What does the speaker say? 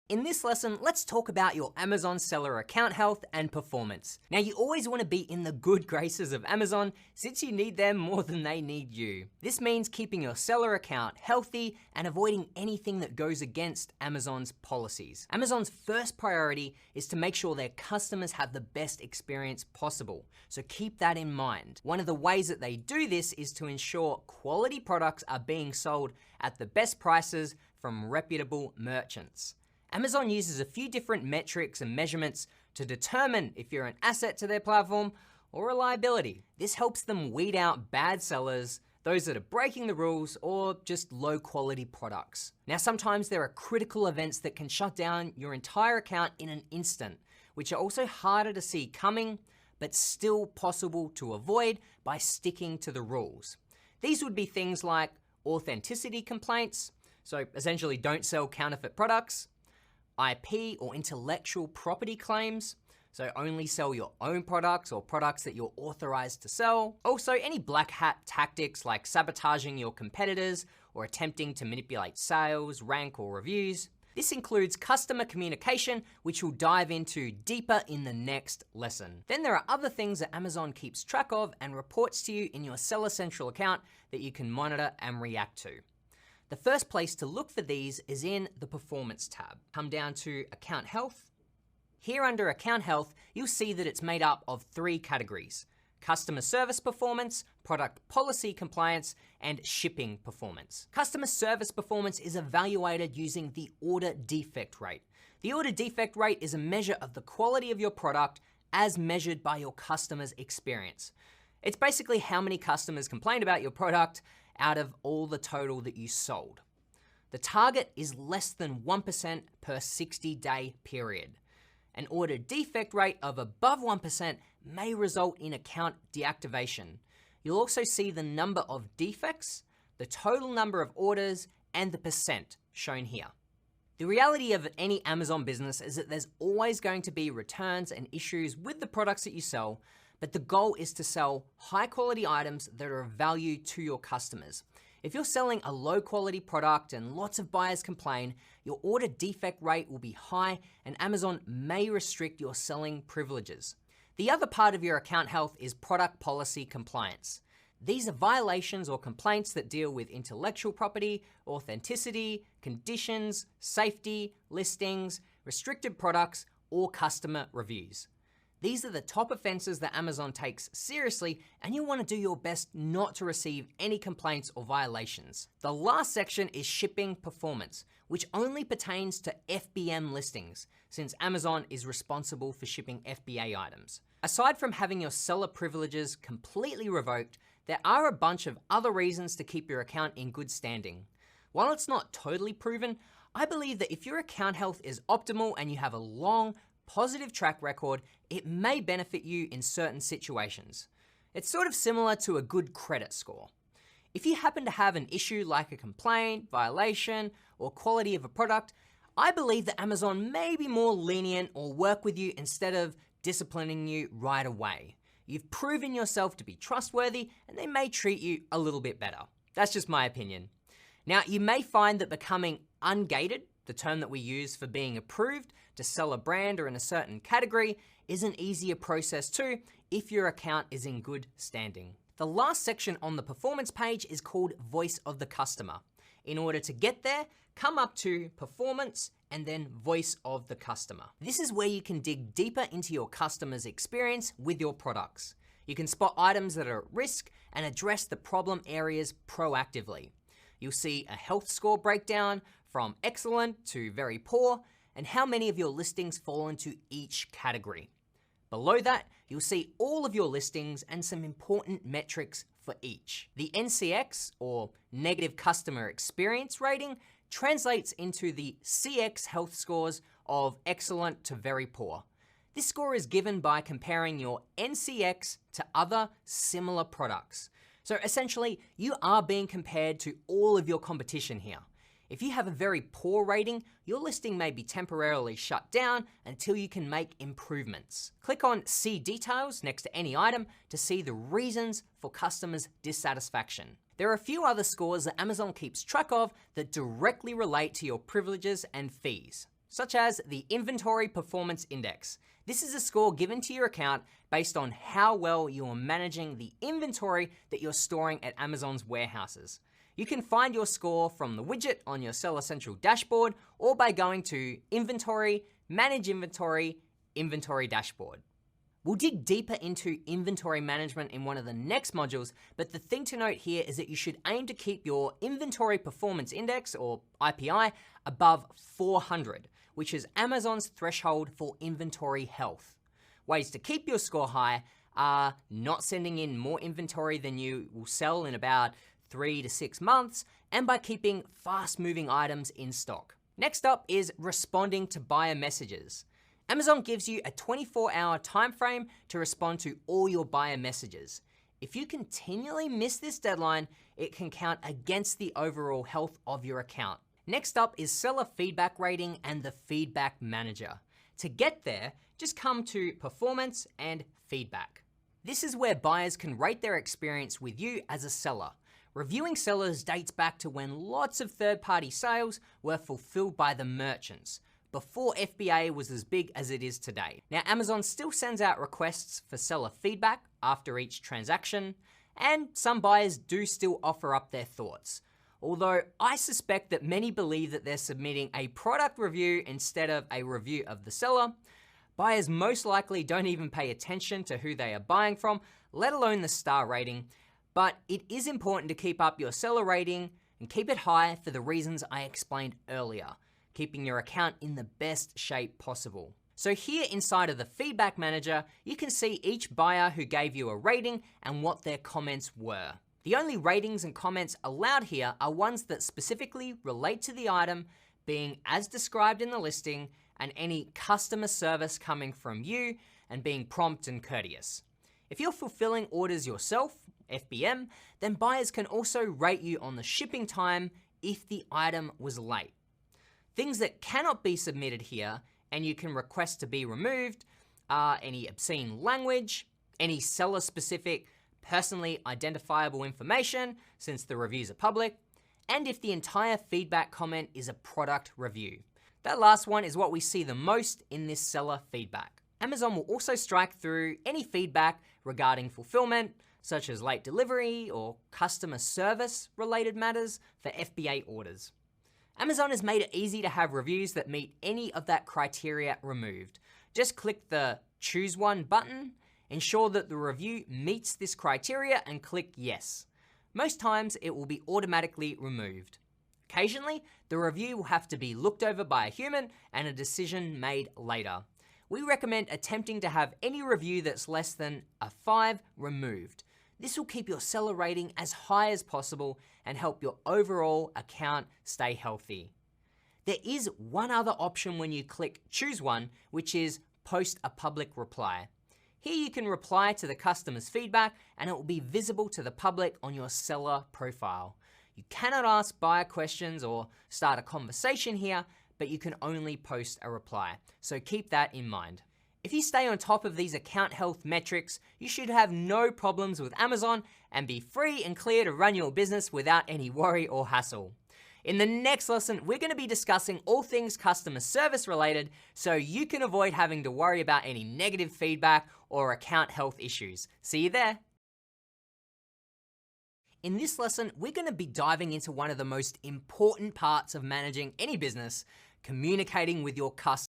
In this lesson, let's talk about your Amazon seller account health and performance. Now, you always want to be in the good graces of Amazon since you need them more than they need you. This means keeping your seller account healthy and avoiding anything that goes against Amazon's policies. Amazon's first priority is to make sure their customers have the best experience possible, so keep that in mind. One of the ways that they do this is to ensure quality products are being sold at the best prices from reputable merchants. Amazon uses a few different metrics and measurements to determine if you're an asset to their platform or a liability. This helps them weed out bad sellers, those that are breaking the rules, or just low quality products. Now, sometimes there are critical events that can shut down your entire account in an instant, which are also harder to see coming, but still possible to avoid by sticking to the rules. These would be things like authenticity complaints, so essentially don't sell counterfeit products, IP or intellectual property claims, so only sell your own products or products that you're authorized to sell. Also, any black hat tactics like sabotaging your competitors or attempting to manipulate sales, rank, or reviews. This includes customer communication, which we'll dive into deeper in the next lesson. Then there are other things that Amazon keeps track of and reports to you in your Seller Central account that you can monitor and react to. The first place to look for these is in the Performance tab. Come down to Account Health. Here under Account Health, you'll see that it's made up of 3 categories: Customer Service Performance, Product Policy Compliance, and Shipping Performance. Customer Service Performance is evaluated using the Order Defect Rate. The Order Defect Rate is a measure of the quality of your product as measured by your customer's experience. It's basically how many customers complained about your product out of all the total that you sold. The target is less than 1% per 60-day period. An order defect rate of above 1% may result in account deactivation. You'll also see the number of defects, the total number of orders, and the percent shown here. The reality of any Amazon business is that there's always going to be returns and issues with the products that you sell, but the goal is to sell high quality items that are of value to your customers. If you're selling a low quality product and lots of buyers complain, your order defect rate will be high and Amazon may restrict your selling privileges. The other part of your account health is product policy compliance. These are violations or complaints that deal with intellectual property, authenticity, conditions, safety, listings, restricted products, or customer reviews. These are the top offenses that Amazon takes seriously, and you'll want to do your best not to receive any complaints or violations. The last section is shipping performance, which only pertains to FBM listings, since Amazon is responsible for shipping FBA items. Aside from having your seller privileges completely revoked, there are a bunch of other reasons to keep your account in good standing. While it's not totally proven, I believe that if your account health is optimal and you have a long, positive track record, it may benefit you in certain situations. It's sort of similar to a good credit score. If you happen to have an issue like a complaint, violation, or quality of a product, I believe that Amazon may be more lenient or work with you instead of disciplining you right away. You've proven yourself to be trustworthy and they may treat you a little bit better. That's just my opinion. Now, you may find that becoming ungated, the term that we use for being approved to sell a brand or in a certain category, is an easier process too if your account is in good standing. The last section on the performance page is called Voice of the Customer. In order to get there, come up to Performance and then Voice of the Customer. This is where you can dig deeper into your customer's experience with your products. You can spot items that are at risk and address the problem areas proactively. You'll see a health score breakdown from excellent to very poor, and how many of your listings fall into each category. Below that, you'll see all of your listings and some important metrics for each. The NCX, or Negative Customer Experience Rating, translates into the CX health scores of excellent to very poor. This score is given by comparing your NCX to other similar products. So essentially, you are being compared to all of your competition here. If you have a very poor rating, your listing may be temporarily shut down until you can make improvements. Click on See Details next to any item to see the reasons for customers' dissatisfaction. There are a few other scores that Amazon keeps track of that directly relate to your privileges and fees. such as the Inventory Performance Index. This is a score given to your account based on how well you are managing the inventory that you're storing at Amazon's warehouses. You can find your score from the widget on your Seller Central dashboard or by going to Inventory, Manage Inventory, Inventory Dashboard. We'll dig deeper into inventory management in one of the next modules, but the thing to note here is that you should aim to keep your Inventory Performance Index, or IPI, above 400, which is Amazon's threshold for inventory health. Ways to keep your score high are not sending in more inventory than you will sell in about 3 to 6 months, and by keeping fast-moving items in stock. Next up is responding to buyer messages. Amazon gives you a 24-hour time frame to respond to all your buyer messages. If you continually miss this deadline, it can count against the overall health of your account. Next up is seller feedback rating and the feedback manager. To get there, just come to performance and feedback. This is where buyers can rate their experience with you as a seller. Reviewing sellers dates back to when lots of third-party sales were fulfilled by the merchants, before FBA was as big as it is today. Now, Amazon still sends out requests for seller feedback after each transaction, and some buyers do still offer up their thoughts. Although I suspect that many believe that they're submitting a product review instead of a review of the seller, buyers most likely don't even pay attention to who they are buying from, let alone the star rating. But it is important to keep up your seller rating and keep it high for the reasons I explained earlier, keeping your account in the best shape possible. So here inside of the feedback manager, you can see each buyer who gave you a rating and what their comments were. The only ratings and comments allowed here are ones that specifically relate to the item being as described in the listing and any customer service coming from you and being prompt and courteous. If you're fulfilling orders yourself, FBM, then buyers can also rate you on the shipping time if the item was late. Things that cannot be submitted here and you can request to be removed are any obscene language, any seller-specific, personally identifiable information, since the reviews are public, and if the entire feedback comment is a product review. That last one is what we see the most in this seller feedback. Amazon will also strike through any feedback regarding fulfillment, such as late delivery or customer service related matters for FBA orders. Amazon has made it easy to have reviews that meet any of that criteria removed. Just click the Choose One button, ensure that the review meets this criteria and click Yes. Most times it will be automatically removed. Occasionally, the review will have to be looked over by a human and a decision made later. We recommend attempting to have any review that's less than a 5 removed. This will keep your seller rating as high as possible and help your overall account stay healthy. There is one other option when you click Choose One, which is Post a Public Reply. Here you can reply to the customer's feedback and it will be visible to the public on your seller profile. You cannot ask buyer questions or start a conversation here, but you can only post a reply. So keep that in mind. If you stay on top of these account health metrics, you should have no problems with Amazon and be free and clear to run your business without any worry or hassle. In the next lesson, we're going to be discussing all things customer service related so you can avoid having to worry about any negative feedback or account health issues. See you there. In this lesson, we're going to be diving into one of the most important parts of managing any business, communicating with your customers.